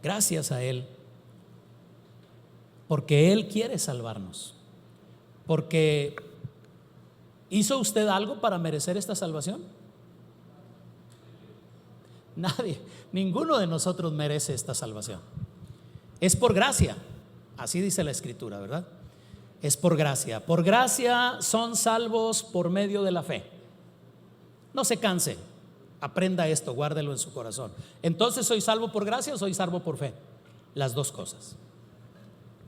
Gracias a Él, porque Él quiere salvarnos. Porque ¿hizo usted algo para merecer esta salvación? Nadie, ninguno de nosotros merece esta salvación. Es por gracia, así dice la Escritura, ¿verdad? Es por gracia. Por gracia son salvos por medio de la fe. No se canse, aprenda esto, guárdelo en su corazón. Entonces, ¿soy salvo por gracia o soy salvo por fe? Las dos cosas.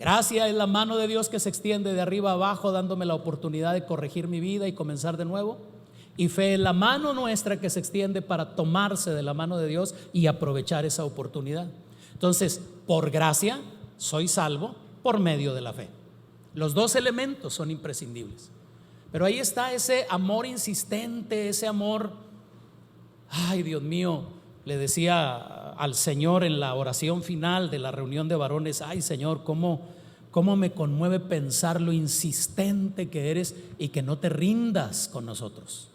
Gracia es la mano de Dios que se extiende de arriba a abajo, dándome la oportunidad de corregir mi vida y comenzar de nuevo. Y fe es la mano nuestra que se extiende para tomarse de la mano de Dios y aprovechar esa oportunidad. Entonces, por gracia soy salvo por medio de la fe. Los dos elementos son imprescindibles. Pero ahí está ese amor insistente, ese amor. Ay, Dios mío, le decía al Señor en la oración final de la reunión de varones: ay, Señor, cómo me conmueve pensar lo insistente que eres y que no te rindas con nosotros.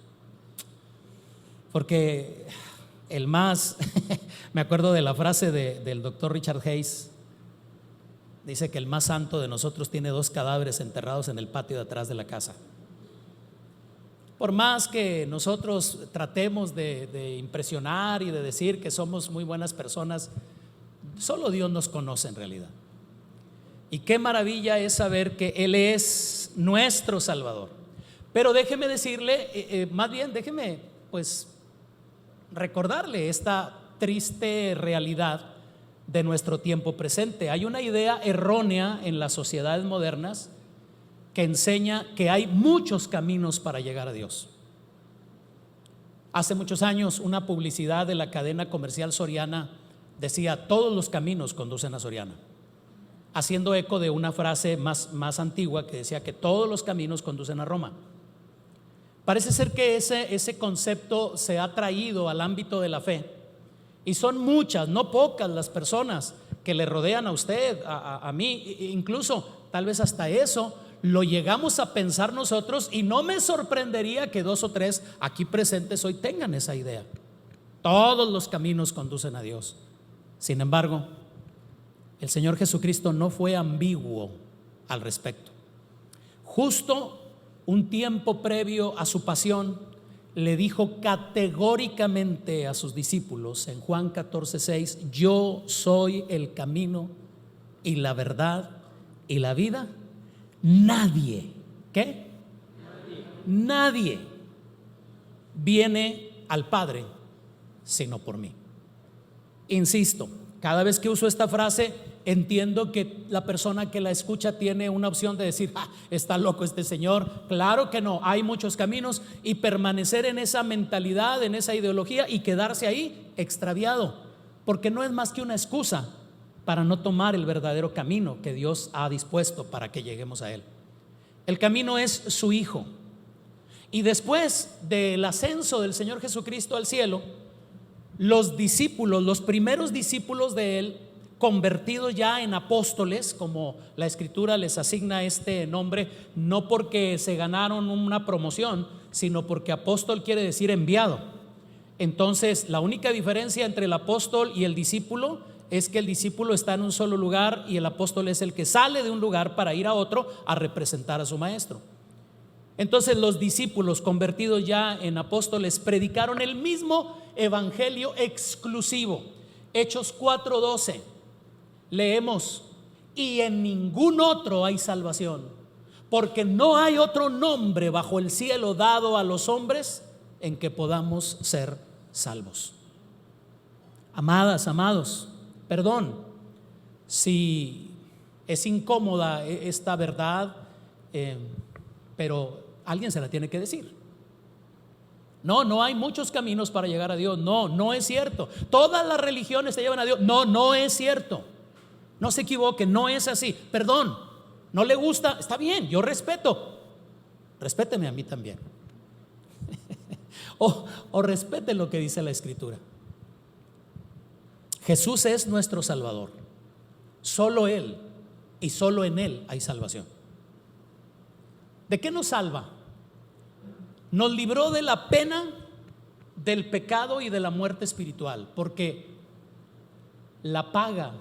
Porque el más me acuerdo de la frase del doctor Richard Hayes. Dice que el más santo de nosotros tiene 2 cadáveres enterrados en el patio de atrás de la casa. Por más que nosotros tratemos de impresionar y de decir que somos muy buenas personas, solo Dios nos conoce en realidad. Y qué maravilla es saber que Él es nuestro Salvador. Pero déjeme decirle, más bien déjeme pues recordarle esta triste realidad de nuestro tiempo presente. Hay una idea errónea en las sociedades modernas que enseña que hay muchos caminos para llegar a Dios. Hace muchos años una publicidad de la cadena comercial Soriana decía: todos los caminos conducen a Soriana, haciendo eco de una frase más antigua que decía que todos los caminos conducen a Roma. Parece ser que ese concepto se ha traído al ámbito de la fe, y son muchas, no pocas, las personas que le rodean a usted, a mí, incluso tal vez hasta eso lo llegamos a pensar nosotros, y no me sorprendería que 2 o 3 aquí presentes hoy tengan esa idea. Todos los caminos conducen a Dios. Sin embargo, el Señor Jesucristo no fue ambiguo al respecto. Justo un tiempo previo a su pasión, le dijo categóricamente a sus discípulos en Juan 14:6: yo soy el camino y la verdad y la vida. Nadie, ¿qué? Nadie viene al Padre sino por mí. Insisto, cada vez que uso esta frase, entiendo que la persona que la escucha tiene una opción de decir: está loco este señor. Claro que no, hay muchos caminos, y permanecer en esa mentalidad, en esa ideología, y quedarse ahí extraviado, porque no es más que una excusa para no tomar el verdadero camino que Dios ha dispuesto para que lleguemos a Él. El camino es su Hijo. Y después del ascenso del Señor Jesucristo al cielo, los discípulos, los primeros discípulos de Él, convertidos ya en apóstoles, como la Escritura les asigna este nombre, no porque se ganaron una promoción, sino porque apóstol quiere decir enviado. Entonces, la única diferencia entre el apóstol y el discípulo es que el discípulo está en un solo lugar y el apóstol es el que sale de un lugar para ir a otro a representar a su maestro. Entonces, los discípulos convertidos ya en apóstoles predicaron el mismo evangelio exclusivo. Hechos 4:12 leemos: y en ningún otro hay salvación, porque no hay otro nombre bajo el cielo dado a los hombres en que podamos ser salvos. Amadas, amados, perdón si es incómoda esta verdad, pero alguien se la tiene que decir. No hay muchos caminos para llegar a Dios. No es cierto. Todas las religiones te llevan a Dios. No es cierto. No se equivoque, no es así. Perdón, no le gusta, está bien, yo respeto. Respéteme a mí también. o respete lo que dice la Escritura. Jesús es nuestro Salvador. Solo Él y solo en Él hay salvación. ¿De qué nos salva? Nos libró de la pena, del pecado y de la muerte espiritual, porque la paga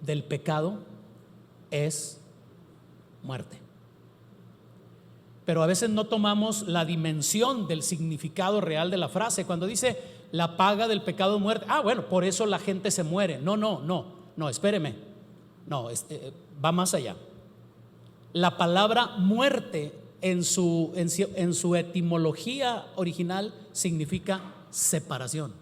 del pecado es muerte. Pero a veces no tomamos la dimensión del significado real de la frase. Cuando dice la paga del pecado es muerte, bueno, por eso la gente se muere. No, espéreme. No, va más allá. La palabra muerte en su etimología original significa separación.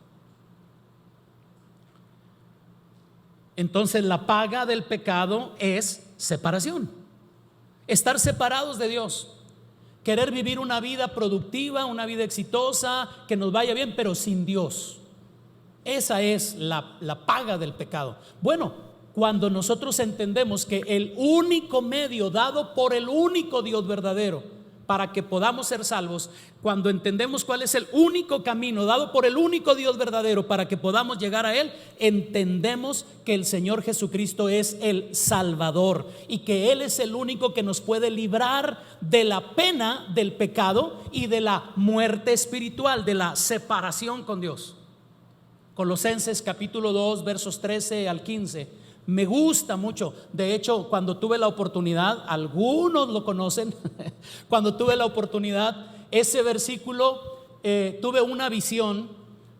Entonces la paga del pecado es separación. Estar separados de Dios. Querer vivir una vida productiva, una vida exitosa, que nos vaya bien, pero sin Dios. Esa es la paga del pecado. Bueno, cuando nosotros entendemos que el único medio dado por el único Dios verdadero para que podamos ser salvos, cuando entendemos cuál es el único camino dado por el único Dios verdadero para que podamos llegar a Él, entendemos que el Señor Jesucristo es el Salvador y que Él es el único que nos puede librar de la pena del pecado y de la muerte espiritual, de la separación con Dios. Colosenses capítulo 2 versos 13 al 15. Me gusta mucho. De hecho, cuando tuve la oportunidad, algunos lo conocen, cuando tuve la oportunidad, ese versículo, tuve una visión,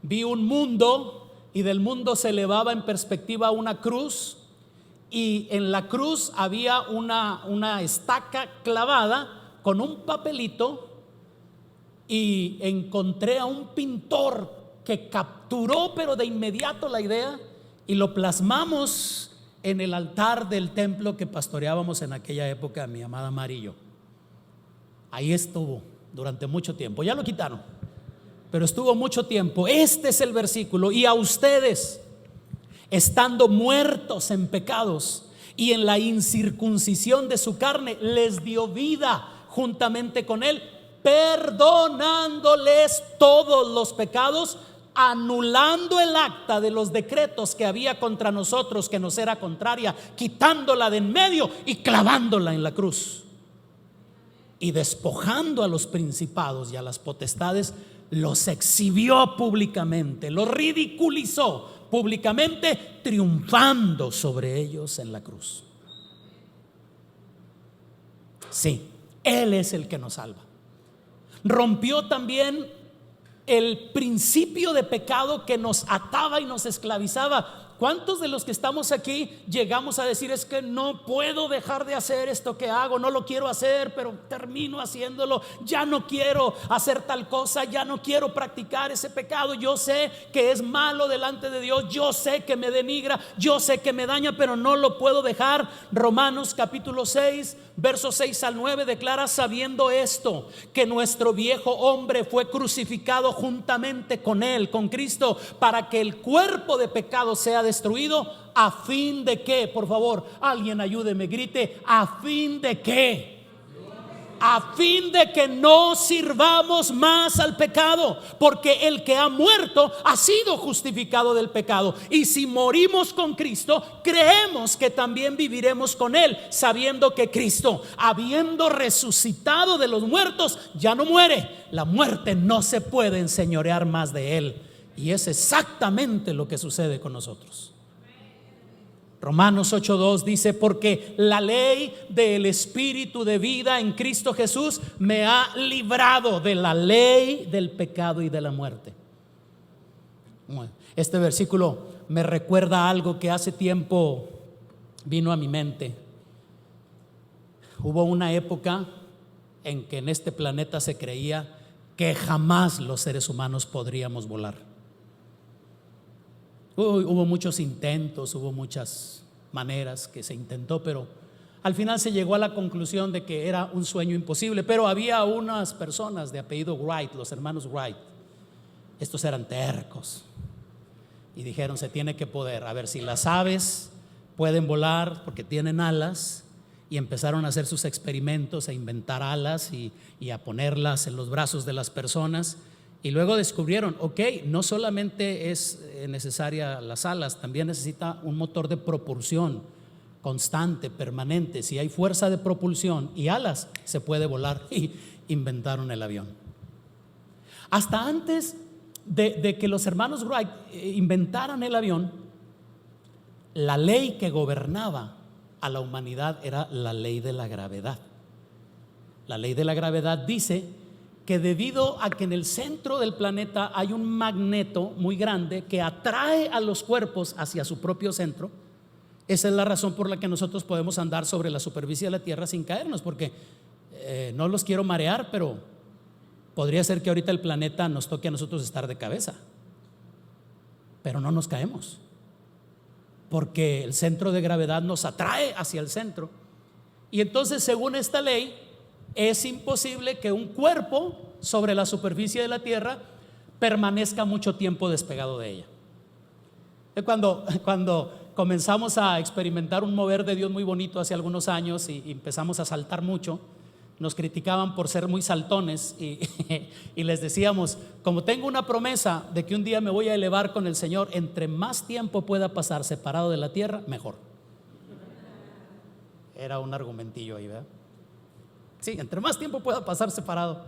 vi un mundo y del mundo se elevaba en perspectiva una cruz, y en la cruz había una estaca clavada con un papelito, y encontré a un pintor que capturó pero de inmediato la idea y lo plasmamos en el altar del templo que pastoreábamos en aquella época, mi amada Mari y yo. Ahí estuvo durante mucho tiempo. Ya lo quitaron, pero estuvo mucho tiempo. Este es el versículo. Y a ustedes, estando muertos en pecados y en la incircuncisión de su carne, les dio vida juntamente con Él, perdonándoles todos los pecados, anulando el acta de los decretos que había contra nosotros, que nos era contraria, quitándola de en medio y clavándola en la cruz. Y despojando a los principados y a las potestades, los exhibió públicamente, los ridiculizó públicamente, triunfando sobre ellos en la cruz. Sí, Él es el que nos salva. Rompió también el principio de pecado que nos ataba y nos esclavizaba. ¿Cuántos de los que estamos aquí llegamos a decir: es que no puedo dejar de hacer esto que hago, no lo quiero hacer, pero termino haciéndolo, ya no quiero hacer tal cosa, ya no quiero practicar ese pecado, yo sé que es malo delante de Dios, yo sé que me denigra, yo sé que me daña, pero no lo puedo dejar? Romanos capítulo 6 versos 6 al 9 declara: sabiendo esto, que nuestro viejo hombre fue crucificado juntamente con Él, con Cristo, para que el cuerpo de pecado sea destruido, a fin de que, por favor, alguien ayúdeme, grite: a fin de que. A fin de que no sirvamos más al pecado, porque el que ha muerto ha sido justificado del pecado. Y si morimos con Cristo, creemos que también viviremos con Él, sabiendo que Cristo, habiendo resucitado de los muertos, ya no muere. La muerte no se puede enseñorear más de Él. Y es exactamente lo que sucede con nosotros. Romanos 8:2 dice: porque la ley del Espíritu de vida en Cristo Jesús me ha librado de la ley del pecado y de la muerte. Este versículo me recuerda algo que hace tiempo vino a mi mente. Hubo una época en que en este planeta se creía que jamás los seres humanos podríamos volar. Hubo muchos intentos, hubo muchas maneras que se intentó, pero al final se llegó a la conclusión de que era un sueño imposible. Pero había unas personas de apellido Wright, los hermanos Wright. Estos eran tercos y dijeron: se tiene que poder. A ver, si las aves pueden volar porque tienen alas. Y empezaron a hacer sus experimentos, a inventar alas y a ponerlas en los brazos de las personas. Y luego descubrieron: ok, no solamente es necesaria las alas, también necesita un motor de propulsión constante, permanente. Si hay fuerza de propulsión y alas, se puede volar. Y inventaron el avión. Hasta antes de que los hermanos Wright inventaran el avión, La ley que gobernaba a la humanidad era la ley de la gravedad. La ley de la gravedad dice que debido a que en el centro del planeta hay un magneto muy grande que atrae a los cuerpos hacia su propio centro, esa es la razón por la que nosotros podemos andar sobre la superficie de la Tierra sin caernos, porque no los quiero marear, pero podría ser que ahorita el planeta nos toque a nosotros estar de cabeza, pero no nos caemos, porque el centro de gravedad nos atrae hacia el centro. Y entonces, según esta ley, es imposible que un cuerpo sobre la superficie de la Tierra permanezca mucho tiempo despegado de ella. Cuando comenzamos a experimentar un mover de Dios muy bonito hace algunos años y empezamos a saltar mucho, nos criticaban por ser muy saltones y les decíamos: como tengo una promesa de que un día me voy a elevar con el Señor, entre más tiempo pueda pasar separado de la tierra, mejor. Era un argumentillo ahí, ¿verdad? Sí, entre más tiempo pueda pasar separado.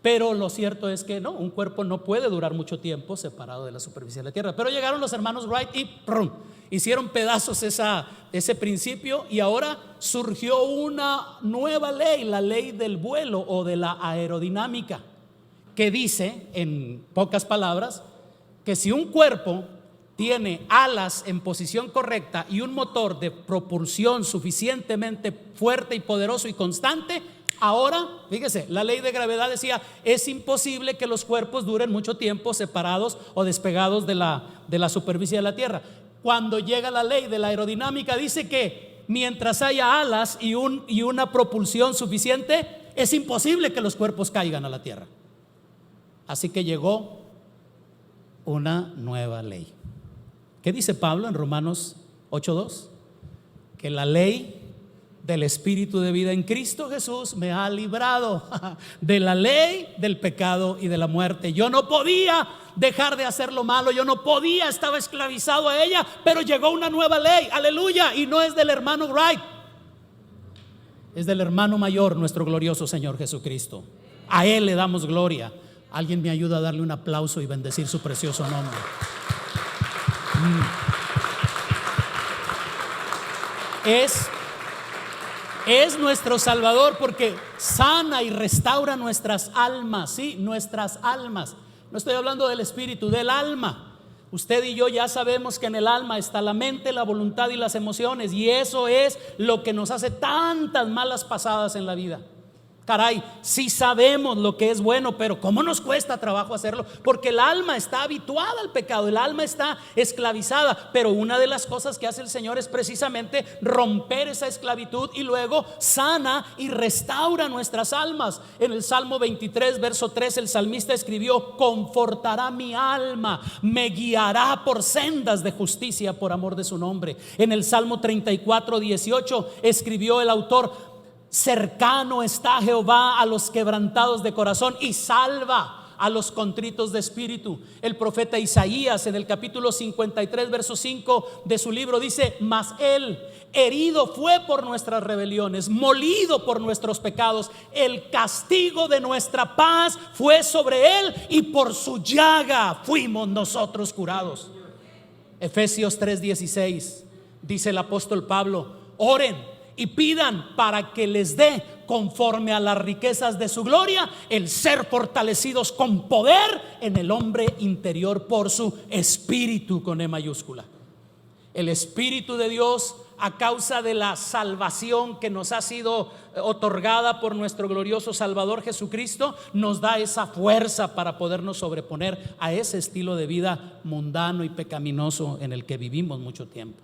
Pero lo cierto es que no, un cuerpo no puede durar mucho tiempo separado de la superficie de la tierra. Pero llegaron los hermanos Wright y ¡prum!, hicieron pedazos ese principio, y ahora surgió una nueva ley, la ley del vuelo o de la aerodinámica, que dice, en pocas palabras, que si un cuerpo tiene alas en posición correcta y un motor de propulsión suficientemente fuerte y poderoso y constante, ahora, fíjese, la ley de gravedad decía: es imposible que los cuerpos duren mucho tiempo separados o despegados de la superficie de la tierra. Cuando llega la ley de la aerodinámica, dice que mientras haya alas y una propulsión suficiente, es imposible que los cuerpos caigan a la tierra. Así que llegó una nueva ley. ¿Qué dice Pablo en Romanos 8:2? Que la ley del Espíritu de vida en Cristo Jesús me ha librado de la ley del pecado y de la muerte. Yo no podía dejar de hacer lo malo, yo no podía, estaba esclavizado a ella, pero llegó una nueva ley, aleluya, y no es del hermano Wright, es del hermano mayor, nuestro glorioso Señor Jesucristo. A Él le damos gloria. Alguien me ayuda a darle un aplauso y bendecir su precioso nombre. Es nuestro Salvador, porque sana y restaura nuestras almas, sí, nuestras almas. No estoy hablando del espíritu, del alma. Usted y yo ya sabemos que en el alma está la mente, la voluntad y las emociones, y eso es lo que nos hace tantas malas pasadas en la vida. Caray, sí sabemos lo que es bueno, pero ¿cómo nos cuesta trabajo hacerlo? Porque el alma está habituada al pecado, el alma está esclavizada. Pero una de las cosas que hace el Señor es precisamente romper esa esclavitud y luego sana y restaura nuestras almas. En el Salmo 23, verso 3, el salmista escribió: confortará mi alma, me guiará por sendas de justicia por amor de su nombre. En el Salmo 34, 18 escribió el autor: cercano está Jehová a los quebrantados de corazón y salva a los contritos de espíritu. El profeta Isaías, en el capítulo 53, verso 5 de su libro, dice: mas él herido fue por nuestras rebeliones, molido por nuestros pecados, el castigo de nuestra paz fue sobre él, y por su llaga fuimos nosotros curados. Efesios 3:16 dice el apóstol Pablo: oren y pidan para que les dé, conforme a las riquezas de su gloria, el ser fortalecidos con poder en el hombre interior por su espíritu, con E mayúscula. El Espíritu de Dios, a causa de la salvación que nos ha sido otorgada por nuestro glorioso Salvador Jesucristo, nos da esa fuerza para podernos sobreponer a ese estilo de vida mundano y pecaminoso en el que vivimos mucho tiempo.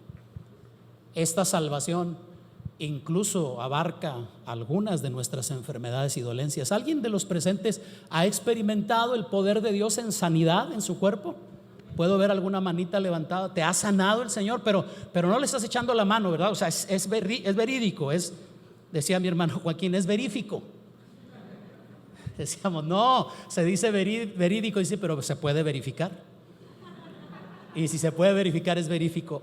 Esta salvación incluso abarca algunas de nuestras enfermedades y dolencias. ¿Alguien de los presentes ha experimentado el poder de Dios en sanidad en su cuerpo? Puedo ver alguna manita levantada. ¿Te ha sanado el Señor? Pero no le estás echando la mano, ¿verdad? O sea, es verídico, decía mi hermano Joaquín, es verífico. Decíamos, no, se dice verídico, dice, pero se puede verificar. Y si se puede verificar, es verífico.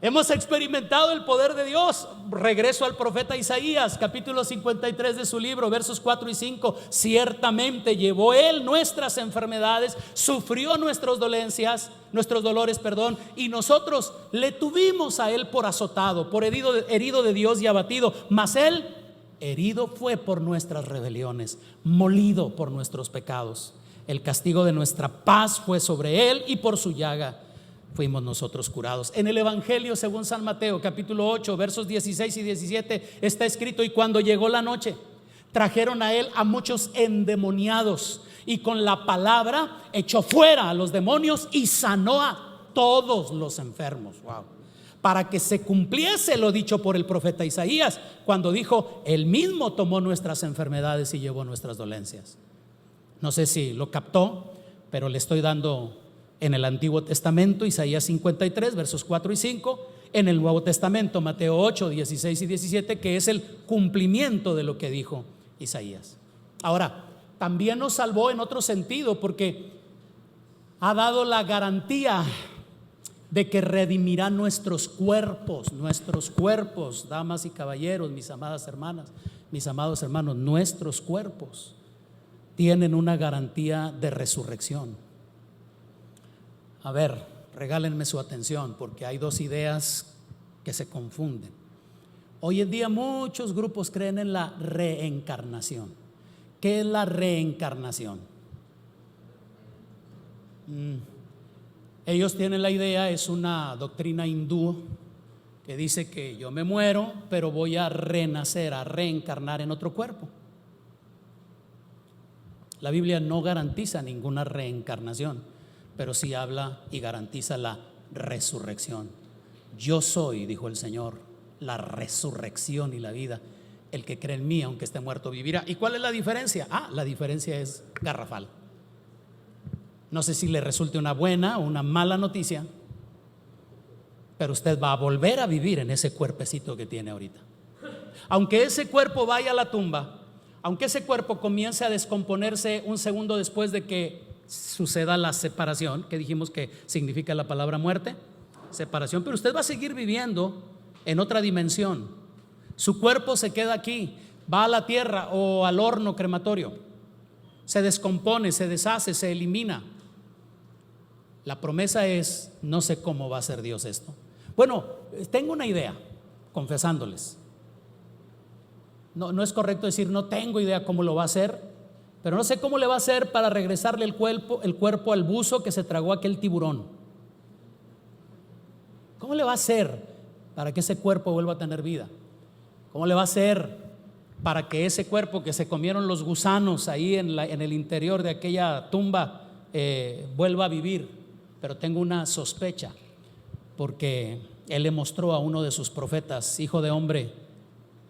Hemos experimentado el poder de Dios. Regreso al profeta Isaías, capítulo 53 de su libro, versos 4 y 5. Ciertamente llevó Él nuestras enfermedades, sufrió nuestras dolencias, nuestros dolores, perdón, y nosotros le tuvimos a Él por azotado, por herido de Dios y abatido. Mas Él herido fue por nuestras rebeliones, molido por nuestros pecados. El castigo de nuestra paz fue sobre Él, y por su llaga fuimos nosotros curados. En el Evangelio según San Mateo, capítulo 8, versos 16 y 17, está escrito: y cuando llegó la noche, trajeron a Él a muchos endemoniados, y con la palabra echó fuera a los demonios y sanó a todos los enfermos. Wow. Para que se cumpliese lo dicho por el profeta Isaías, cuando dijo: Él mismo tomó nuestras enfermedades y llevó nuestras dolencias. No sé si lo captó, pero le estoy dando en el Antiguo Testamento Isaías 53 versos 4 y 5, en el Nuevo Testamento Mateo 8, 16 y 17, que es el cumplimiento de lo que dijo Isaías. Ahora, también nos salvó en otro sentido, porque ha dado la garantía de que redimirá nuestros cuerpos, damas y caballeros, mis amadas hermanas, mis amados hermanos. Nuestros cuerpos tienen una garantía de resurrección. A ver, regálenme su atención, porque hay dos ideas que se confunden. Hoy en día muchos grupos creen en la reencarnación. ¿Qué es la reencarnación? Ellos tienen la idea, es una doctrina hindú que dice que yo me muero, pero voy a renacer, a reencarnar en otro cuerpo. La Biblia no garantiza ninguna reencarnación, pero sí habla y garantiza la resurrección. Yo soy, dijo el Señor, la resurrección y la vida. El que cree en mí, aunque esté muerto, vivirá. ¿Y cuál es la diferencia? La diferencia es garrafal. No sé si le resulte una buena o una mala noticia, pero usted va a volver a vivir en ese cuerpecito que tiene ahorita. Aunque ese cuerpo vaya a la tumba, aunque ese cuerpo comience a descomponerse un segundo después de que suceda la separación, que dijimos que significa la palabra muerte, separación, pero usted va a seguir viviendo en otra dimensión. Su cuerpo se queda aquí, va a la tierra o al horno crematorio, se descompone, se deshace, se elimina. La promesa es, no sé cómo va a hacer Dios esto. Bueno, tengo una idea, confesándoles. No es correcto decir no tengo idea cómo lo va a hacer, pero no sé cómo le va a hacer para regresarle el cuerpo al buzo que se tragó aquel tiburón. ¿Cómo le va a hacer para que ese cuerpo vuelva a tener vida? ¿Cómo le va a hacer para que ese cuerpo que se comieron los gusanos ahí en el interior de aquella tumba vuelva a vivir? Pero tengo una sospecha, porque Él le mostró a uno de sus profetas: hijo de hombre,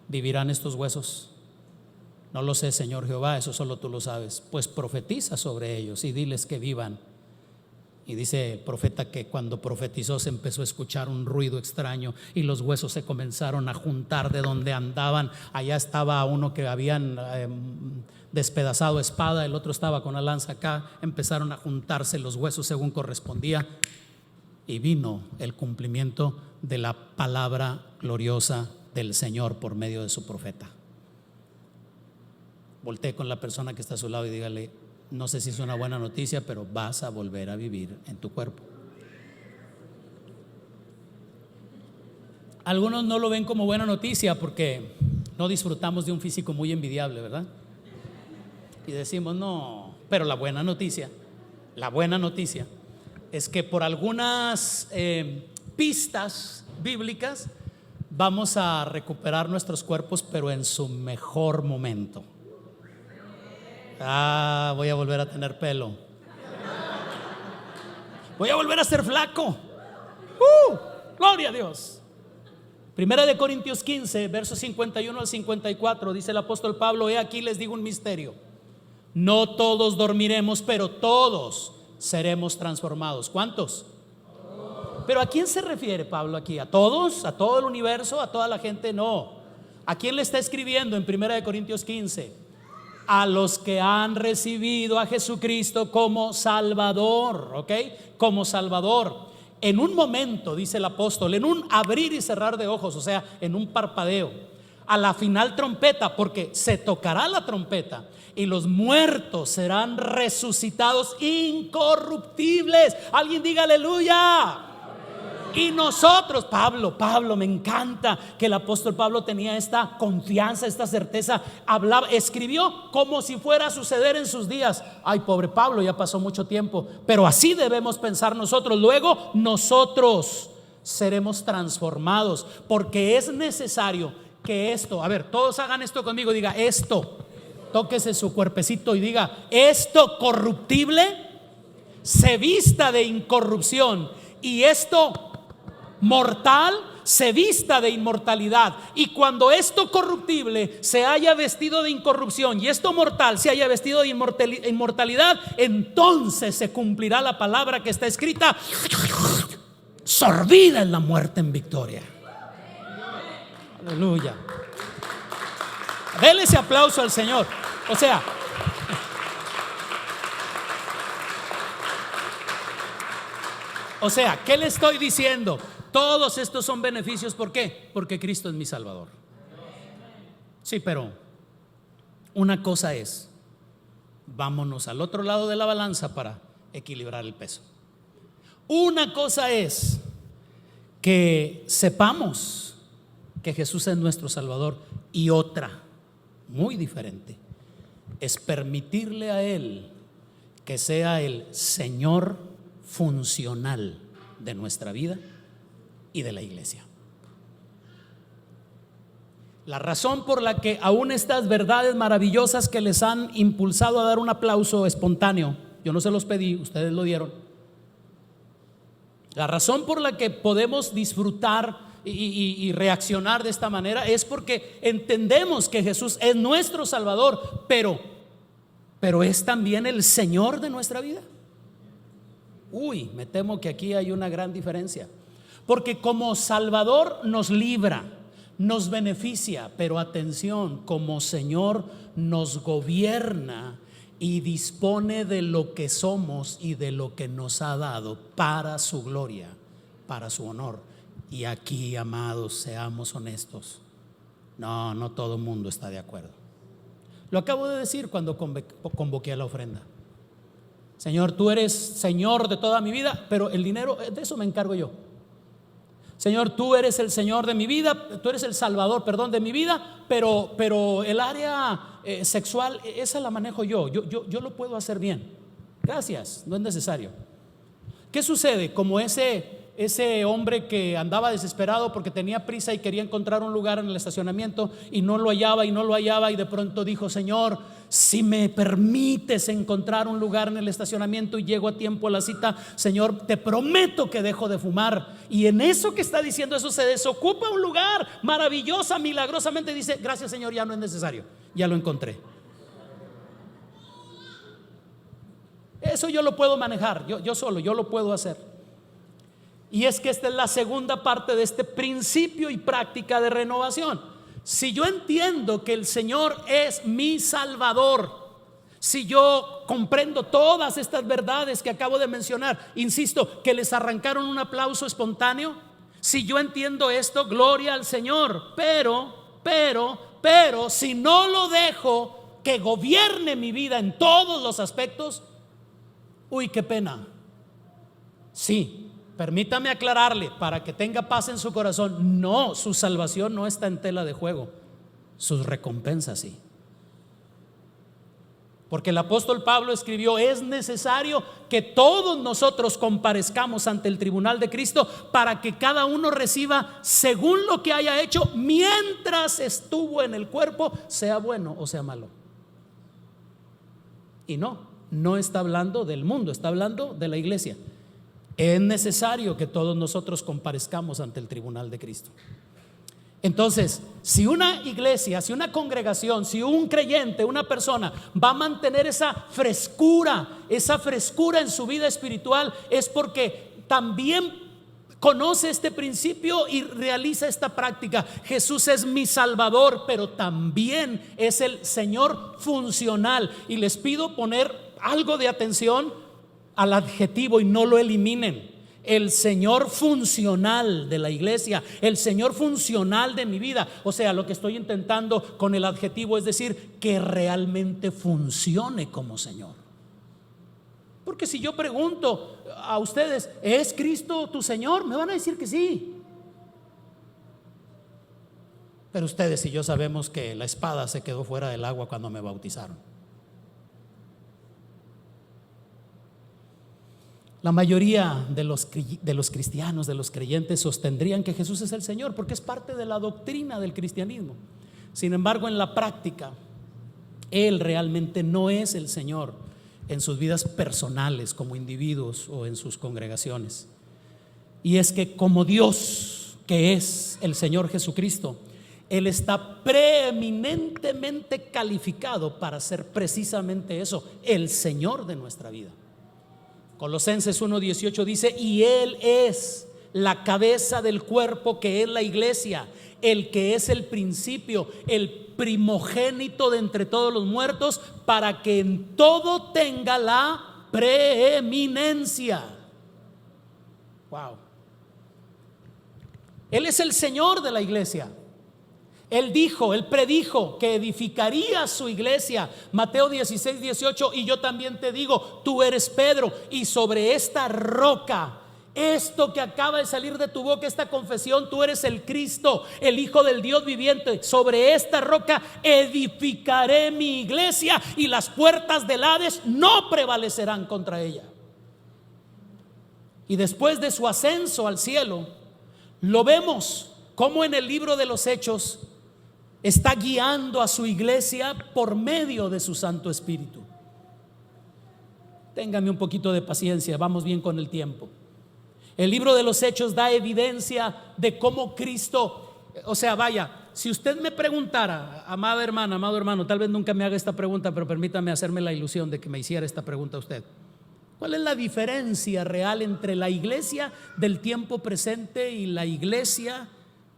¿vivirán estos huesos? No lo sé, Señor Jehová, eso solo tú lo sabes. Pues profetiza sobre ellos y diles que vivan. Y dice el profeta que cuando profetizó se empezó a escuchar un ruido extraño y los huesos se comenzaron a juntar de donde andaban. Allá estaba uno que habían despedazado espada, el otro estaba con la lanza acá. Empezaron a juntarse los huesos según correspondía, y vino el cumplimiento de la palabra gloriosa del Señor por medio de su profeta. Voltee con la persona que está a su lado y dígale: no sé si es una buena noticia, pero vas a volver a vivir en tu cuerpo. Algunos no lo ven como buena noticia porque no disfrutamos de un físico muy envidiable, ¿verdad? Y decimos no, pero la buena noticia es que por algunas pistas bíblicas vamos a recuperar nuestros cuerpos, pero en su mejor momento. Voy a volver a tener pelo. Voy a volver a ser flaco. Gloria a Dios. Primera de Corintios 15, versos 51 al 54, dice el apóstol Pablo: he aquí les digo un misterio. No todos dormiremos, pero todos seremos transformados. ¿Cuántos? ¿Pero a quién se refiere Pablo aquí? ¿A todos? ¿A todo el universo? ¿A toda la gente? No. ¿A quién le está escribiendo en Primera de Corintios 15? A los que han recibido a Jesucristo como Salvador, ¿ok? Como Salvador. en un momento, dice el apóstol, en un abrir y cerrar de ojos, o sea, en un parpadeo, a la final trompeta, porque se tocará la trompeta y los muertos serán resucitados incorruptibles. Alguien diga aleluya. Y nosotros, Pablo, me encanta que el apóstol Pablo tenía esta confianza, esta certeza. Hablaba, escribió como si fuera a suceder en sus días. Ay, pobre Pablo, ya pasó mucho tiempo, pero así debemos pensar nosotros. Luego nosotros seremos transformados, porque es necesario que esto, a ver, todos hagan esto conmigo, diga esto, tóquese su cuerpecito y diga: esto corruptible se vista de incorrupción, y esto mortal se vista de inmortalidad. Y cuando esto corruptible se haya vestido de incorrupción y esto mortal se haya vestido de inmortalidad, entonces se cumplirá la palabra que está escrita: sorbida en la muerte en victoria. Aleluya. Dele ese aplauso al Señor. O sea, ¿qué le estoy diciendo? Todos estos son beneficios. ¿Por qué? Porque Cristo es mi Salvador. Sí, pero una cosa es, vámonos al otro lado de la balanza para equilibrar el peso. Una cosa es que sepamos que Jesús es nuestro Salvador, y otra, muy diferente, es permitirle a Él que sea el Señor funcional de nuestra vida y de la iglesia. La razón por la que aún estas verdades maravillosas que les han impulsado a dar un aplauso espontáneo, yo no se los pedí, ustedes lo dieron. La razón por la que podemos disfrutar y reaccionar de esta manera es porque entendemos que Jesús es nuestro Salvador, pero es también el Señor de nuestra vida. Me temo que aquí hay una gran diferencia, porque como Salvador nos libra, nos beneficia, pero atención, como Señor nos gobierna y dispone de lo que somos y de lo que nos ha dado para su gloria, para su honor. Y aquí, amados, seamos honestos, no todo el mundo está de acuerdo. Lo acabo de decir cuando convoqué a la ofrenda. Señor, tú eres Señor de toda mi vida, pero el dinero, de eso me encargo yo. Señor, tú eres el Señor de mi vida, tú eres el Salvador, perdón, de mi vida, pero el área sexual, esa la manejo yo lo puedo hacer bien. Gracias, no es necesario. ¿Qué sucede? Como ese hombre que andaba desesperado porque tenía prisa y quería encontrar un lugar en el estacionamiento y no lo hallaba y de pronto dijo: Señor, si me permites encontrar un lugar en el estacionamiento y llego a tiempo a la cita, Señor, te prometo que dejo de fumar. Y en eso que está diciendo eso, se desocupa un lugar maravillosa, milagrosamente dice: gracias, Señor, ya no es necesario, ya lo encontré. Eso yo lo puedo manejar, yo solo, yo lo puedo hacer. Y es que esta es la segunda parte de este principio y práctica de renovación. Si yo entiendo que el Señor es mi Salvador, si yo comprendo todas estas verdades que acabo de mencionar, insisto, que les arrancaron un aplauso espontáneo, si yo entiendo esto, gloria al Señor. Pero si no lo dejo que gobierne mi vida en todos los aspectos, qué pena. Sí, permítame aclararle para que tenga paz en su corazón. No, su salvación no está en tela de juego, sus recompensas sí. Porque el apóstol Pablo escribió: es necesario que todos nosotros comparezcamos ante el tribunal de Cristo para que cada uno reciba según lo que haya hecho mientras estuvo en el cuerpo, sea bueno o sea malo. Y no está hablando del mundo, está hablando de la iglesia. Es necesario que todos nosotros comparezcamos ante el tribunal de Cristo. Entonces, si una iglesia, si una congregación, si un creyente, una persona va a mantener esa frescura en su vida espiritual, es porque también conoce este principio y realiza esta práctica. Jesús es mi Salvador, pero también es el Señor funcional. Y les pido poner algo de atención al adjetivo y no lo eliminen. el Señor funcional de la iglesia, el Señor funcional de mi vida. O sea, lo que estoy intentando con el adjetivo es decir, que realmente funcione como Señor. Porque si yo pregunto a ustedes, ¿es Cristo tu Señor?, me van a decir que sí. Pero ustedes y yo sabemos que la espada se quedó fuera del agua cuando me bautizaron. La mayoría de los cristianos, de los creyentes, sostendrían que Jesús es el Señor porque es parte de la doctrina del cristianismo. Sin embargo, en la práctica, Él realmente no es el Señor en sus vidas personales como individuos o en sus congregaciones. Y es que como Dios, que es el Señor Jesucristo, Él está preeminentemente calificado para ser precisamente eso, el Señor de nuestra vida. Colosenses 1:18 dice: y Él es la cabeza del cuerpo, que es la iglesia, el que es el principio, el primogénito de entre todos los muertos, para que en todo tenga la preeminencia. Wow. Él es el Señor de la iglesia. Él predijo que edificaría su iglesia. Mateo 16:18: y yo también te digo, tú eres Pedro, y sobre esta roca, esto que acaba de salir de tu boca, esta confesión, tú eres el Cristo, el Hijo del Dios viviente, sobre esta roca edificaré mi iglesia, y las puertas del Hades no prevalecerán contra ella. Y después de su ascenso al cielo, lo vemos como en el libro de los Hechos está guiando a su iglesia por medio de su Santo Espíritu. Téngame un poquito de paciencia, vamos bien con el tiempo. El libro de los Hechos da evidencia de cómo Cristo, o sea, vaya, si usted me preguntara, amada hermana, amado hermano, tal vez nunca me haga esta pregunta, pero permítame hacerme la ilusión de que me hiciera esta pregunta a usted: ¿cuál es la diferencia real entre la iglesia del tiempo presente y la iglesia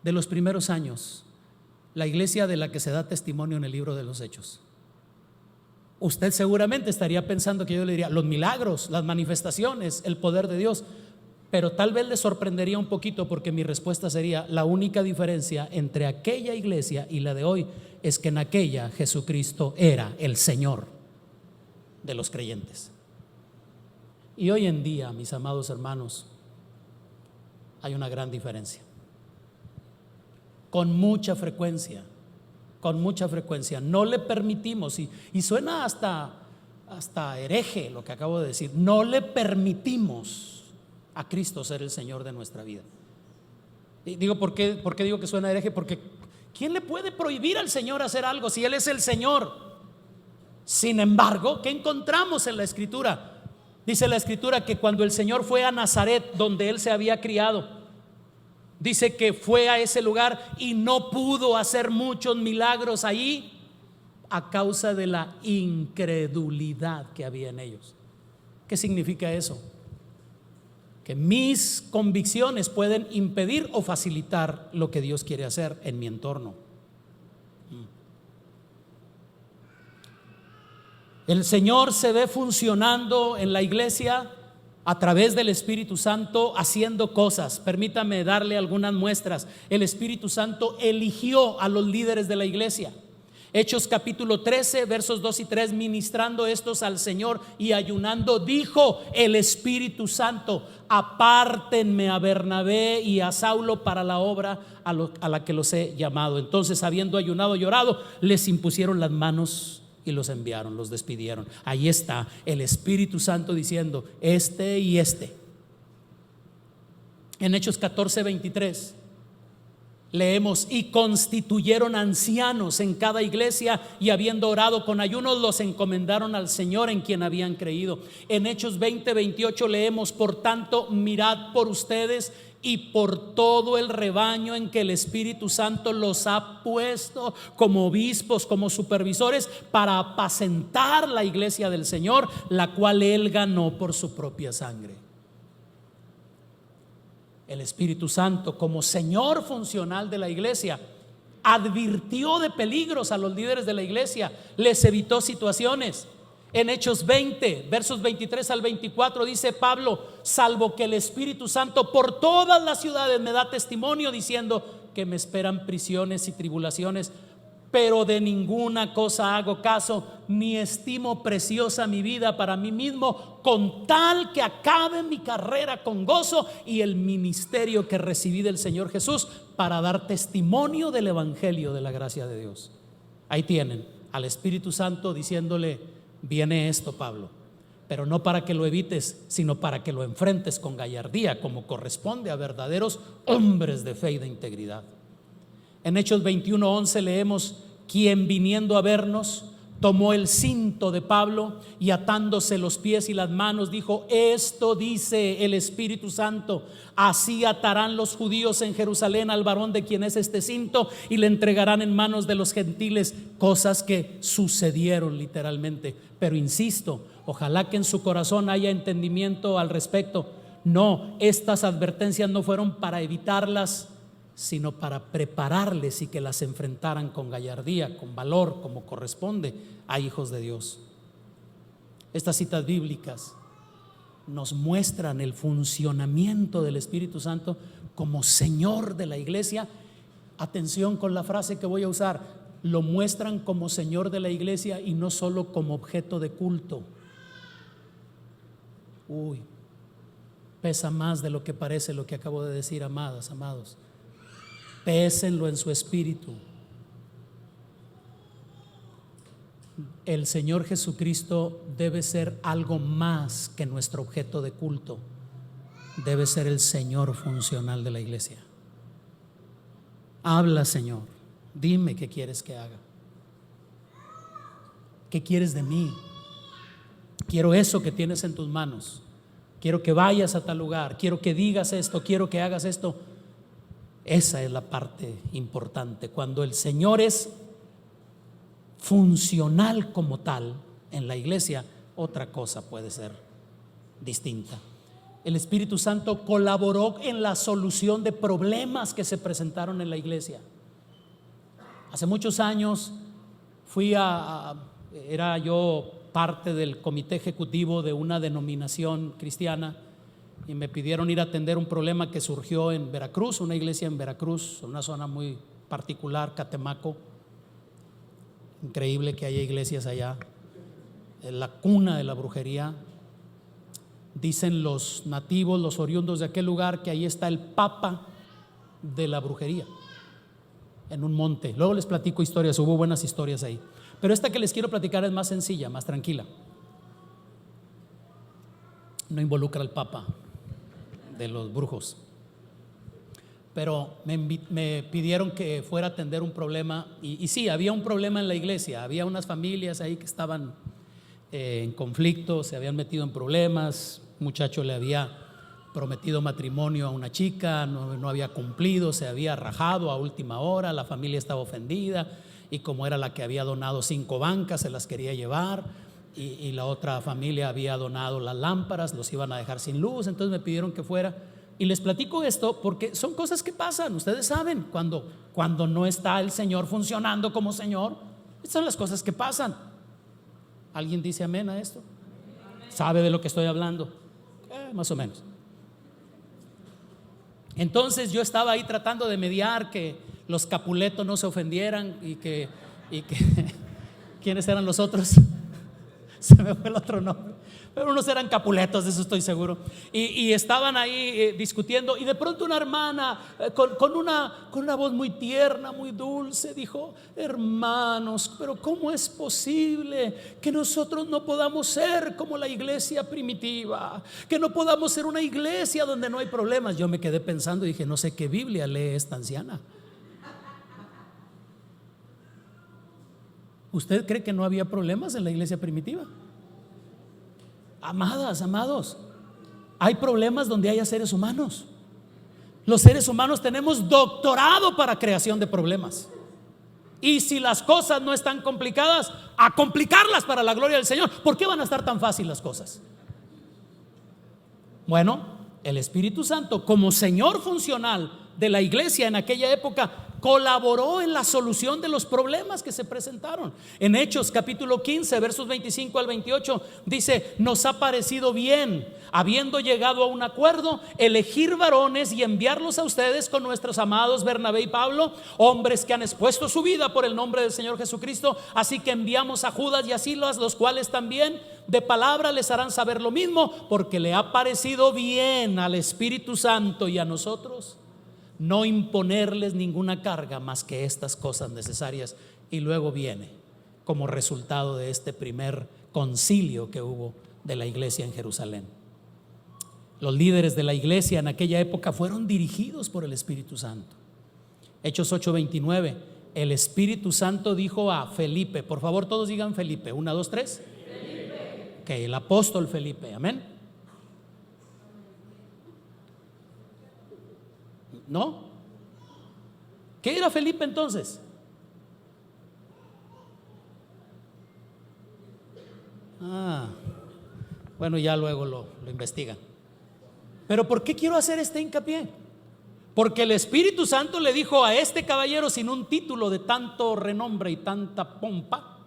de los primeros años? La iglesia de la que se da testimonio en el libro de los Hechos. Usted seguramente estaría pensando que yo le diría los milagros, las manifestaciones, el poder de Dios, pero tal vez le sorprendería un poquito, porque mi respuesta sería: la única diferencia entre aquella iglesia y la de hoy es que en aquella Jesucristo era el Señor de los creyentes. Y hoy en día, mis amados hermanos, hay una gran diferencia. Con mucha frecuencia no le permitimos, y suena hasta hereje lo que acabo de decir, no le permitimos a Cristo ser el Señor de nuestra vida. Y digo, ¿por qué digo que suena hereje? Porque ¿quién le puede prohibir al Señor hacer algo si Él es el Señor? Sin embargo, ¿qué encontramos en la Escritura? Dice la Escritura que cuando el Señor fue a Nazaret, donde Él se había criado, dice que fue a ese lugar y no pudo hacer muchos milagros ahí a causa de la incredulidad que había en ellos. ¿Qué significa eso? Que mis convicciones pueden impedir o facilitar lo que Dios quiere hacer en mi entorno. El Señor se ve funcionando en la iglesia a través del Espíritu Santo, haciendo cosas. Permítame darle algunas muestras. El Espíritu Santo eligió a los líderes de la iglesia. Hechos capítulo 13 versos 2 y 3: ministrando estos al Señor y ayunando, dijo el Espíritu Santo: apártenme a Bernabé y a Saulo para la obra a la que los he llamado. Entonces, habiendo ayunado y orado, les impusieron las manos y los enviaron, los despidieron. Ahí está el Espíritu Santo diciendo: este y este. En Hechos 14:23 leemos: y constituyeron ancianos en cada iglesia, y habiendo orado con ayunos, los encomendaron al Señor en quien habían creído. En Hechos 20:28 leemos: por tanto, mirad por ustedes y por todo el rebaño en que el Espíritu Santo los ha puesto como obispos, como supervisores, para apacentar la iglesia del Señor, la cual Él ganó por su propia sangre. El Espíritu Santo, como Señor funcional de la iglesia, advirtió de peligros a los líderes de la iglesia, les evitó situaciones. En Hechos 20, versos 23 al 24, dice Pablo: salvo que el Espíritu Santo por todas las ciudades me da testimonio diciendo que me esperan prisiones y tribulaciones, pero de ninguna cosa hago caso, ni estimo preciosa mi vida para mí mismo, con tal que acabe mi carrera con gozo y el ministerio que recibí del Señor Jesús, para dar testimonio del evangelio de la gracia de Dios. Ahí tienen al Espíritu Santo diciéndole: viene esto, Pablo, pero no para que lo evites, sino para que lo enfrentes con gallardía, como corresponde a verdaderos hombres de fe y de integridad. En Hechos 21:11 leemos: quien viniendo a vernos tomó el cinto de Pablo y atándose los pies y las manos dijo: esto dice el Espíritu Santo, así atarán los judíos en Jerusalén al varón de quien es este cinto y le entregarán en manos de los gentiles. Cosas que sucedieron literalmente. Pero insisto, ojalá que en su corazón haya entendimiento al respecto. No, estas advertencias no fueron para evitarlas, sino para prepararles y que las enfrentaran con gallardía, con valor, como corresponde a hijos de Dios. Estas citas bíblicas nos muestran el funcionamiento del Espíritu Santo como Señor de la iglesia. Atención con la frase que voy a usar: lo muestran como Señor de la iglesia y no solo como objeto de culto. Pesa más de lo que parece lo que acabo de decir, amadas, amados. Pésenlo en su espíritu. El Señor Jesucristo debe ser algo más que nuestro objeto de culto. Debe ser el Señor funcional de la iglesia. Habla, Señor, dime qué quieres que haga. ¿Qué quieres de mí? Quiero eso que tienes en tus manos. Quiero que vayas a tal lugar. Quiero que digas esto. Quiero que hagas esto. Esa es la parte importante. Cuando el Señor es funcional como tal en la iglesia, otra cosa puede ser distinta. El Espíritu Santo colaboró en la solución de problemas que se presentaron en la iglesia. Hace muchos años era yo parte del comité ejecutivo de una denominación cristiana y me pidieron ir a atender un problema que surgió en Veracruz, una iglesia en Veracruz, una zona muy particular, Catemaco. Increíble que haya iglesias allá, es la cuna de la brujería. Dicen los nativos, los oriundos de aquel lugar, que ahí está el papa de la brujería, en un monte. Luego les platico historias, hubo buenas historias ahí, pero esta que les quiero platicar es más sencilla, más tranquila. No involucra al papa de los brujos, pero me pidieron que fuera a atender un problema y sí, había un problema en la iglesia. Había unas familias ahí que estaban en conflicto, se habían metido en problemas. Un muchacho le había prometido matrimonio a una chica, no había cumplido, se había rajado a última hora, la familia estaba ofendida y como era la que había donado 5 bancas, se las quería llevar. Y la otra familia había donado las lámparas, los iban a dejar sin luz. Entonces me pidieron que fuera. Y les platico esto porque son cosas que pasan. Ustedes saben, cuando no está el Señor funcionando como Señor, estas son las cosas que pasan. ¿Alguien dice amén a esto? ¿Sabe de lo que estoy hablando? Más o menos. Entonces yo estaba ahí tratando de mediar que los Capuletos no se ofendieran y que ¿quiénes eran los otros? Se me fue el otro nombre, pero unos eran Capuletos, de eso estoy seguro. Y estaban ahí discutiendo, y de pronto una hermana con una voz muy tierna, muy dulce, dijo: hermanos, pero ¿cómo es posible que nosotros no podamos ser como la iglesia primitiva? Que no podamos ser una iglesia donde no hay problemas. Yo me quedé pensando y dije: no sé qué Biblia lee esta anciana. ¿Usted cree que no había problemas en la iglesia primitiva? Amadas, amados, hay problemas donde haya seres humanos. Los seres humanos tenemos doctorado para creación de problemas. Y si las cosas no están complicadas, a complicarlas para la gloria del Señor. ¿Por qué van a estar tan fáciles las cosas? Bueno, el Espíritu Santo, como Señor funcional de la iglesia en aquella época, colaboró en la solución de los problemas que se presentaron. En Hechos capítulo 15 versos 25 al 28 dice: nos ha parecido bien, habiendo llegado a un acuerdo, elegir varones y enviarlos a ustedes con nuestros amados Bernabé y Pablo, hombres que han expuesto su vida por el nombre del Señor Jesucristo. Así que enviamos a Judas y a Silas, los cuales también de palabra les harán saber lo mismo, porque le ha parecido bien al Espíritu Santo y a nosotros no imponerles ninguna carga más que estas cosas necesarias. Y luego viene como resultado de este primer concilio que hubo de la iglesia en Jerusalén. Los líderes de la iglesia en aquella época fueron dirigidos por el Espíritu Santo. Hechos 8:29, el Espíritu Santo dijo a Felipe, por favor todos digan Felipe, 1, 2, 3. Felipe. Ok, el apóstol Felipe, amén. ¿No? ¿Qué era Felipe entonces? Bueno, ya luego lo investigan. Pero ¿por qué quiero hacer este hincapié? Porque el Espíritu Santo le dijo a este caballero sin un título de tanto renombre y tanta pompa,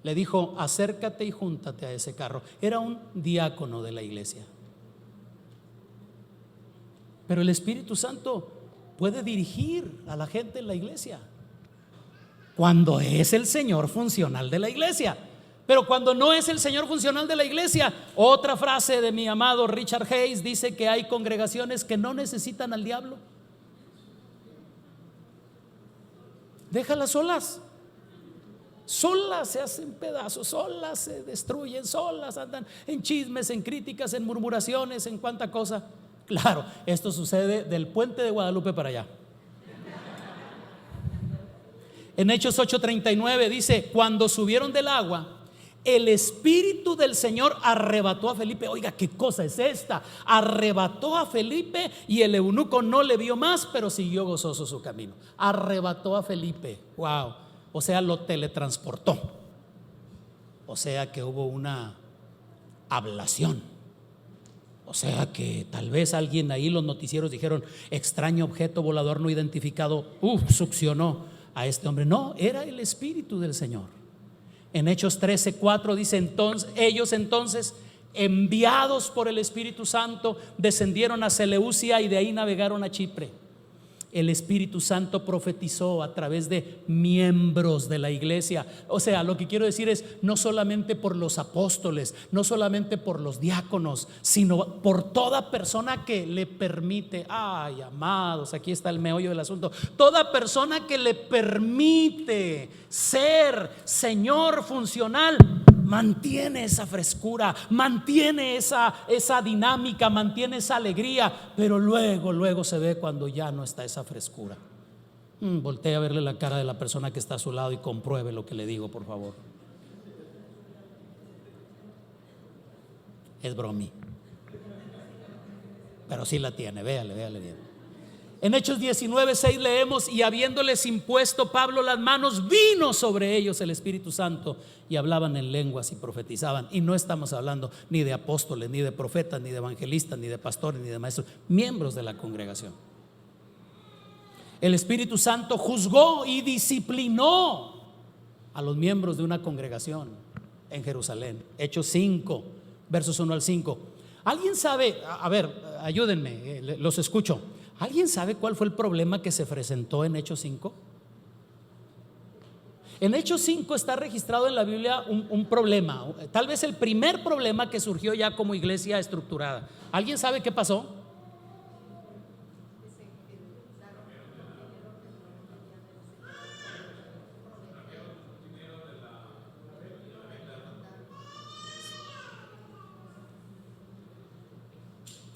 le dijo: acércate y júntate a ese carro. Era un diácono de la iglesia. Pero el Espíritu Santo puede dirigir a la gente en la iglesia cuando es el Señor funcional de la iglesia. Pero cuando no es el Señor funcional de la iglesia, otra frase de mi amado Richard Hayes dice que hay congregaciones que no necesitan al diablo. Déjalas solas. Solas se hacen pedazos, solas se destruyen, solas andan en chismes, en críticas, en murmuraciones, en cuánta cosa. Claro, esto sucede del puente de Guadalupe para allá. En Hechos 8:39 dice: cuando subieron del agua, el Espíritu del Señor arrebató a Felipe. Oiga, ¿qué cosa es esta? Arrebató a Felipe y el eunuco no le vio más, pero siguió gozoso su camino. Arrebató a Felipe. Wow. O sea, lo teletransportó. O sea que hubo una ablación. O sea que tal vez alguien ahí, los noticieros dijeron: extraño objeto volador no identificado, succionó a este hombre. No, era el Espíritu del Señor. En Hechos 13:4 dice: ellos entonces, enviados por el Espíritu Santo, descendieron a Seleucia y de ahí navegaron a Chipre. El Espíritu Santo profetizó a través de miembros de la iglesia. O sea, lo que quiero decir es, no solamente por los apóstoles, no solamente por los diáconos, sino por toda persona que le permite. Ay, amados, aquí está el meollo del asunto. Toda persona que le permite ser Señor funcional, mantiene esa frescura, mantiene esa dinámica, mantiene esa alegría. Pero luego se ve cuando ya no está esa frescura. Voltea a verle la cara de la persona que está a su lado y compruebe lo que le digo, por favor. Es bromi, pero sí la tiene. Véale bien. En Hechos 19:6 leemos: y habiéndoles impuesto Pablo las manos, vino sobre ellos el Espíritu Santo y hablaban en lenguas y profetizaban. Y no estamos hablando ni de apóstoles, ni de profetas, ni de evangelistas, ni de pastores, ni de maestros, miembros de la congregación. El Espíritu Santo juzgó y disciplinó a los miembros de una congregación en Jerusalén. Hechos 5 versos 1 al 5. ¿Alguien sabe? A ver, ayúdenme, los escucho. ¿Alguien sabe cuál fue el problema que se presentó en Hechos 5? En Hechos 5 está registrado en la Biblia un problema, tal vez el primer problema que surgió ya como iglesia estructurada. ¿Alguien sabe qué pasó?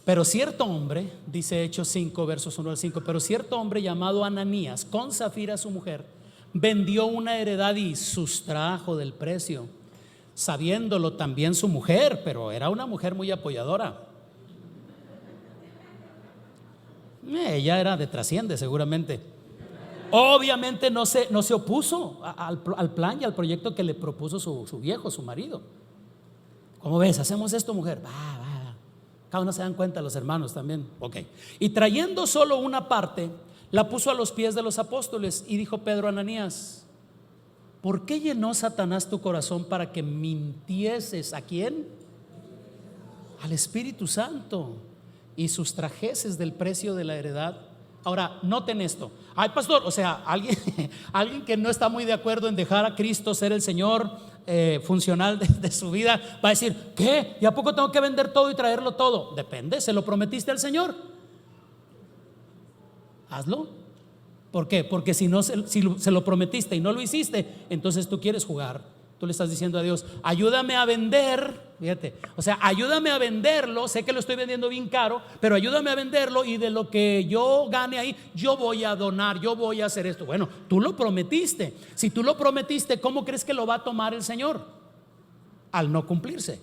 Pero cierto hombre, dice Hechos 5 versos 1 al 5, pero cierto hombre llamado Ananías, con Zafira su mujer, vendió una heredad y sustrajo del precio, sabiéndolo también su mujer, pero era una mujer muy apoyadora. Ella era de trasciende seguramente. Obviamente no se opuso al plan y al proyecto que le propuso su viejo, su marido. ¿Cómo ves? ¿Hacemos esto, mujer? Va. Cada uno se dan cuenta, los hermanos también. Ok. Y trayendo solo una parte, la puso a los pies de los apóstoles y dijo Pedro a Ananías: ¿por qué llenó Satanás tu corazón para que mintieses? ¿A quién? Al Espíritu Santo, y sustrajeses del precio de la heredad. Ahora, noten esto. Ay, pastor, o sea, alguien que no está muy de acuerdo en dejar a Cristo ser el Señor funcional de su vida, va a decir: ¿qué? ¿Y a poco tengo que vender todo y traerlo todo? Depende, ¿se lo prometiste al Señor? Hazlo. ¿Por qué? Porque si se lo prometiste y no lo hiciste, entonces tú quieres jugar. Tú le estás diciendo a Dios: ayúdame a vender, fíjate, o sea, ayúdame a venderlo, sé que lo estoy vendiendo bien caro, pero ayúdame a venderlo, y de lo que yo gane ahí, yo voy a donar, yo voy a hacer esto. Bueno, tú lo prometiste. Si tú lo prometiste, ¿cómo crees que lo va a tomar el Señor? Al no cumplirse.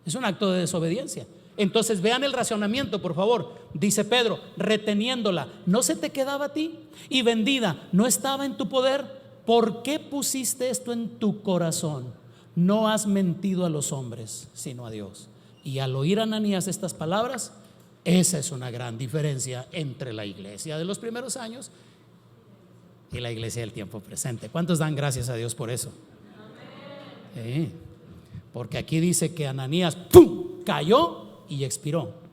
Es un acto de desobediencia. Entonces vean el razonamiento, por favor. Dice Pedro: reteniéndola, ¿no se te quedaba a ti? Y vendida, ¿no estaba en tu poder? ¿Por qué pusiste esto en tu corazón? No has mentido a los hombres, sino a Dios. Y al oír a Ananías estas palabras, esa es una gran diferencia entre la iglesia de los primeros años y la iglesia del tiempo presente. ¿Cuántos dan gracias a Dios por eso? Sí, porque aquí dice que Ananías ¡pum!, cayó y expiró.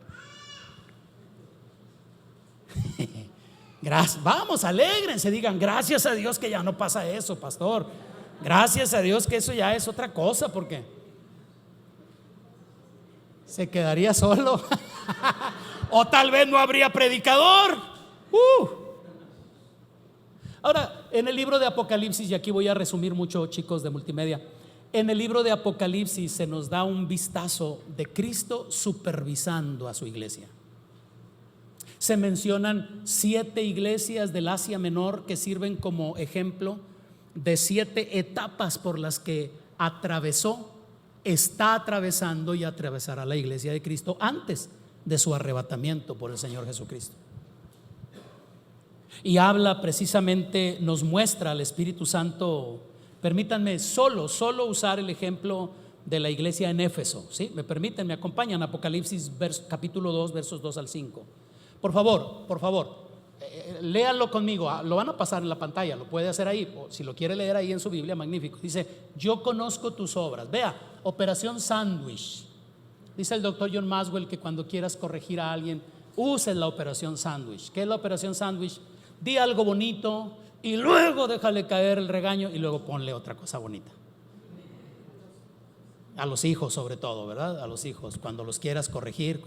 Vamos, alégrense, digan: gracias a Dios que ya no pasa eso, pastor. Gracias a Dios que eso ya es otra cosa, porque se quedaría solo. O tal vez no habría predicador. Ahora, en el libro de Apocalipsis, y aquí voy a resumir mucho, chicos de multimedia, en el libro de Apocalipsis se nos da un vistazo de Cristo supervisando a su iglesia. Se mencionan 7 iglesias del Asia Menor que sirven como ejemplo de 7 etapas por las que atravesó, está atravesando y atravesará la iglesia de Cristo antes de su arrebatamiento por el Señor Jesucristo. Y habla precisamente, nos muestra al Espíritu Santo. Permítanme solo usar el ejemplo de la iglesia en Éfeso, ¿sí? Me permiten, me acompañan. Apocalipsis capítulo 2, versos 2 al 5. Por favor, léanlo conmigo. Lo van a pasar en la pantalla, lo puede hacer ahí, o si lo quiere leer ahí en su Biblia, magnífico. Dice: yo conozco tus obras. Vea, operación sándwich. Dice el doctor John Maswell que cuando quieras corregir a alguien, uses la operación sándwich. ¿Qué es la operación sándwich? Di algo bonito y luego déjale caer el regaño y luego ponle otra cosa bonita. A los hijos sobre todo, ¿verdad? A los hijos, cuando los quieras corregir,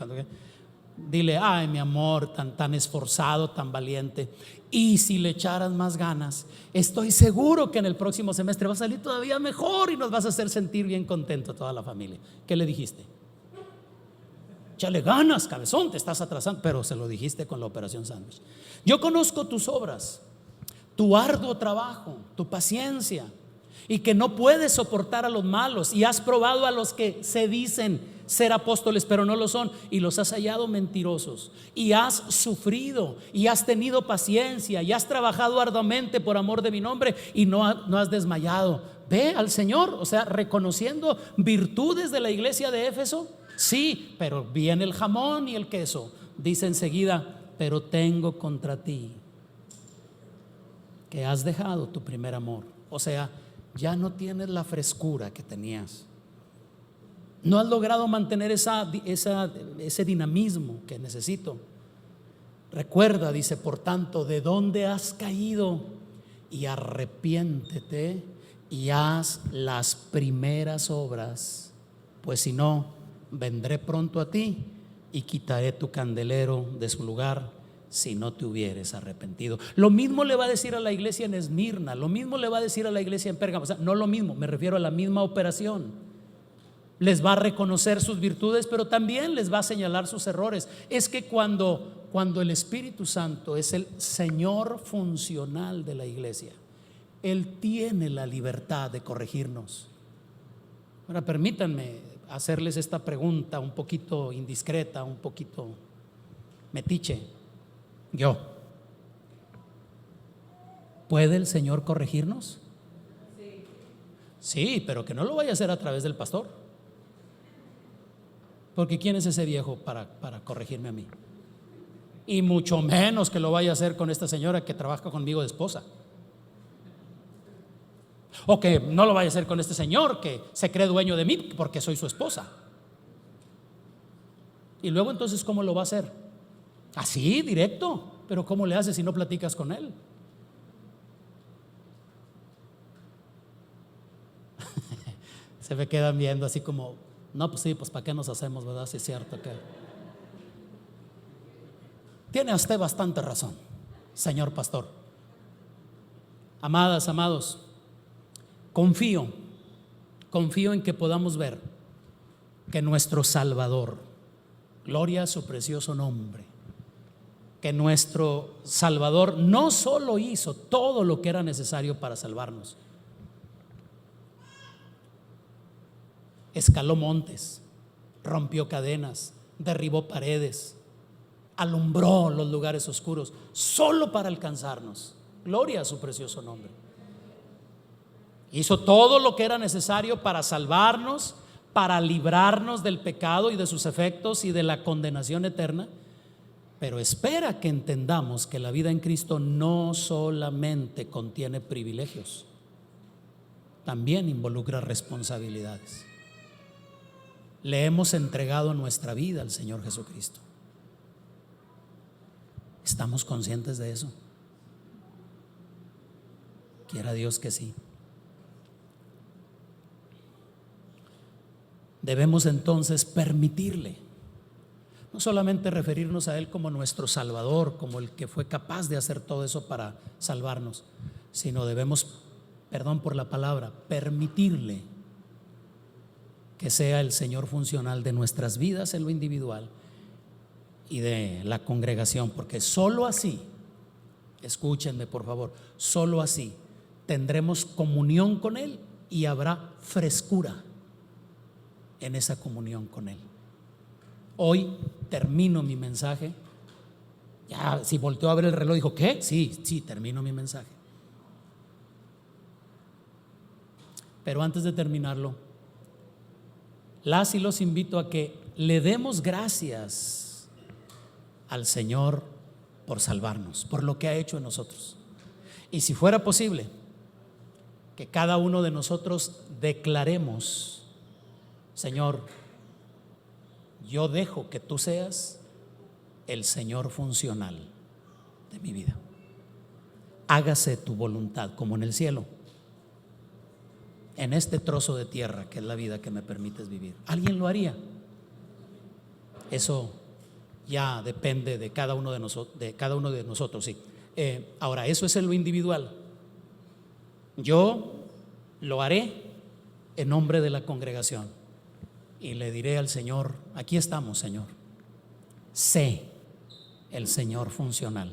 dile: ay, mi amor, tan esforzado, tan valiente, y si le echaras más ganas, estoy seguro que en el próximo semestre va a salir todavía mejor y nos vas a hacer sentir bien contento a toda la familia. ¿Qué le dijiste? Échale ganas, cabezón, te estás atrasando. Pero se lo dijiste con la operación sándwich. Yo conozco tus obras, tu arduo trabajo, tu paciencia, y que no puedes soportar a los malos, y has probado a los que se dicen ser apóstoles pero no lo son, y los has hallado mentirosos, y has sufrido y has tenido paciencia y has trabajado arduamente por amor de mi nombre y no has desmayado. Ve al Señor, o sea, reconociendo virtudes de la iglesia de Éfeso. Sí, pero viene el jamón y el queso. Dice enseguida: pero tengo contra ti que has dejado tu primer amor. O sea, ya no tienes la frescura que tenías. No has logrado mantener ese dinamismo que necesito. Recuerda, dice, por tanto, de dónde has caído, y arrepiéntete y haz las primeras obras, pues si no, vendré pronto a ti y quitaré tu candelero de su lugar si no te hubieres arrepentido. Lo mismo le va a decir a la iglesia en Esmirna, lo mismo le va a decir a la iglesia en Pérgamo. O sea, no lo mismo, me refiero a la misma operación. Les va a reconocer sus virtudes, pero también les va a señalar sus errores. Es que cuando el Espíritu Santo es el Señor funcional de la iglesia, Él tiene la libertad de corregirnos. Ahora permítanme hacerles esta pregunta un poquito indiscreta, un poquito metiche. ¿Puede el Señor corregirnos? Sí, pero que no lo vaya a hacer a través del pastor. Porque ¿quién es ese viejo para corregirme a mí? y mucho menos que lo vaya a hacer con esta señora que trabaja conmigo de esposa. O que no lo vaya a hacer con este señor que se cree dueño de mí porque soy su esposa. Y luego entonces, ¿cómo lo va a hacer? Así, directo. Pero ¿cómo le haces si no platicas con él? Se me quedan viendo así como, no, pues sí, pues ¿para qué nos hacemos, verdad? Si es cierto que tiene usted bastante razón, señor pastor. Amadas, amados, confío en que podamos ver que nuestro Salvador, gloria a su precioso nombre, que nuestro Salvador no solo hizo todo lo que era necesario para salvarnos, escaló montes, rompió cadenas, derribó paredes, alumbró los lugares oscuros solo para alcanzarnos. Gloria a su precioso nombre. Hizo todo lo que era necesario para salvarnos, para librarnos del pecado y de sus efectos y de la condenación eterna. Pero espera que entendamos que la vida en Cristo no solamente contiene privilegios, también involucra responsabilidades. Le hemos entregado nuestra vida al Señor Jesucristo. ¿Estamos conscientes de eso? Quiera Dios que sí. Debemos entonces permitirle, no solamente referirnos a Él como nuestro Salvador, como el que fue capaz de hacer todo eso para salvarnos, sino debemos, perdón por la palabra, permitirle que sea el Señor funcional de nuestras vidas en lo individual y de la congregación, porque solo así, escúchenme por favor, solo así tendremos comunión con Él y habrá frescura en esa comunión con Él. Hoy termino mi mensaje. Ya, si volteó a ver el reloj, dijo, ¿qué? Sí, termino mi mensaje. Pero antes de terminarlo, las y los invito a que le demos gracias al Señor por salvarnos, por lo que ha hecho en nosotros. Y si fuera posible, que cada uno de nosotros declaremos: Señor, yo dejo que tú seas el Señor funcional de mi vida. Hágase tu voluntad como en el cielo, en este trozo de tierra que es la vida que me permites vivir. ¿Alguien lo haría? Eso ya depende de cada uno de nosotros, sí. Ahora, eso es en lo individual. Yo lo haré en nombre de la congregación y le diré al Señor: aquí estamos, Señor, sé el Señor funcional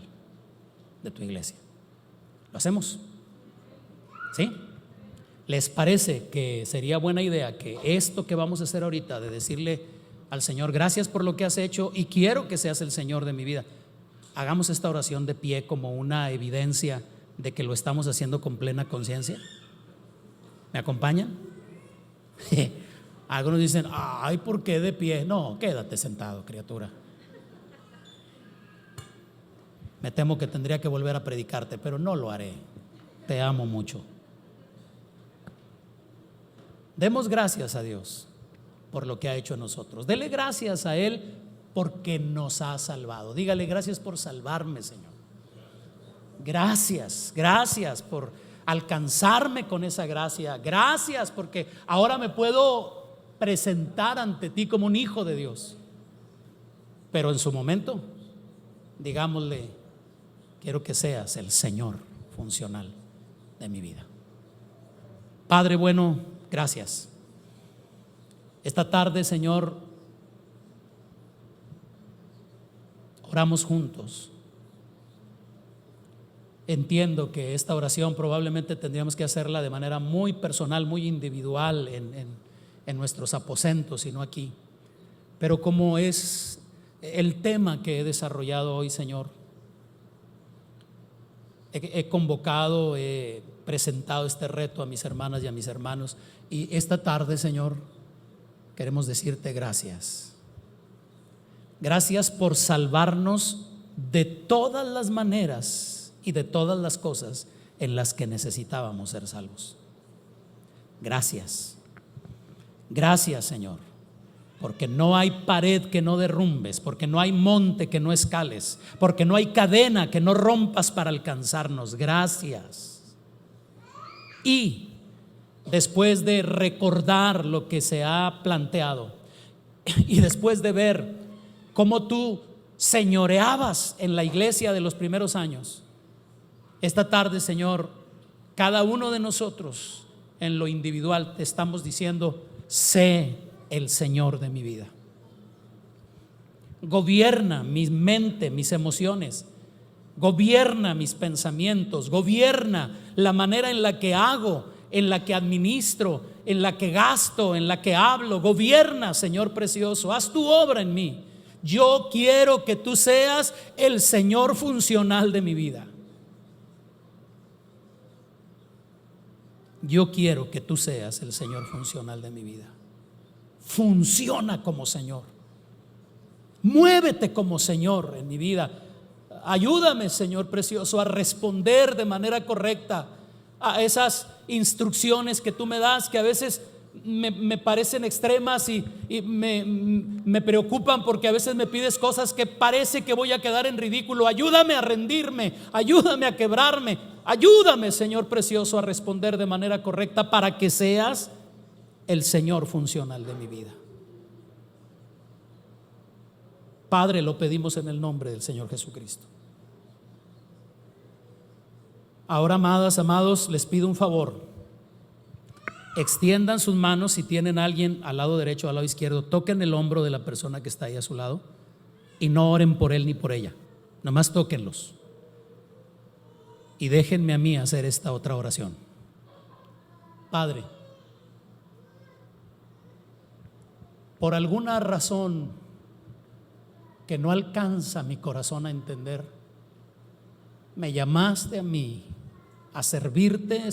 de tu iglesia. ¿Lo hacemos? ¿Sí? ¿Les parece que sería buena idea que esto que vamos a hacer ahorita, de decirle al Señor: gracias por lo que has hecho y quiero que seas el Señor de mi vida, hagamos esta oración de pie como una evidencia de que lo estamos haciendo con plena conciencia? ¿Me acompañan? Algunos dicen: ay, ¿por qué de pie? No, quédate sentado, criatura. Me temo que tendría que volver a predicarte, pero no lo haré. Te amo mucho. Demos gracias a Dios por lo que ha hecho en nosotros. Dele gracias a Él porque nos ha salvado. Dígale: gracias por salvarme, Señor. Gracias por alcanzarme con esa gracia. Gracias porque ahora me puedo presentar ante ti como un hijo de Dios. Pero en su momento, digámosle: quiero que seas el Señor funcional de mi vida. Padre bueno, gracias. Esta tarde, Señor, oramos juntos. Entiendo que esta oración probablemente tendríamos que hacerla de manera muy personal, muy individual en nuestros aposentos y no aquí. Pero como es el tema que he desarrollado hoy, Señor, he convocado, he presentado este reto a mis hermanas y a mis hermanos, y esta tarde, Señor, queremos decirte gracias. Gracias por salvarnos de todas las maneras y de todas las cosas en las que necesitábamos ser salvos. Gracias. Gracias, Señor, porque no hay pared que no derrumbes, porque no hay monte que no escales, porque no hay cadena que no rompas para alcanzarnos. Gracias. Y después de recordar lo que se ha planteado y después de ver cómo tú señoreabas en la iglesia de los primeros años, esta tarde, Señor, cada uno de nosotros en lo individual te estamos diciendo: sé el Señor de mi vida. Gobierna mi mente, mis emociones, gobierna mis pensamientos, gobierna la manera en la que hago, en la que administro, en la que gasto, en la que hablo. Gobierna, Señor precioso, haz tu obra en mí. Yo quiero que tú seas el Señor funcional de mi vida. Yo quiero que tú seas el Señor funcional de mi vida. Funciona como Señor. Muévete como Señor en mi vida. Ayúdame, Señor precioso, a responder de manera correcta a esas instrucciones que tú me das, que a veces me parecen extremas y me preocupan, porque a veces me pides cosas que parece que voy a quedar en ridículo. Ayúdame a rendirme, ayúdame a quebrarme, ayúdame, Señor precioso, a responder de manera correcta para que seas el Señor funcional de mi vida. Padre, lo pedimos en el nombre del Señor Jesucristo. Ahora, amadas, amados, les pido un favor. Extiendan sus manos. Si tienen a alguien al lado derecho o al lado izquierdo, toquen el hombro de la persona que está ahí a su lado y no oren por él ni por ella. Nomás tóquenlos y déjenme a mí hacer esta otra oración. Padre, por alguna razón que no alcanza mi corazón a entender, me llamaste a mí a servirte,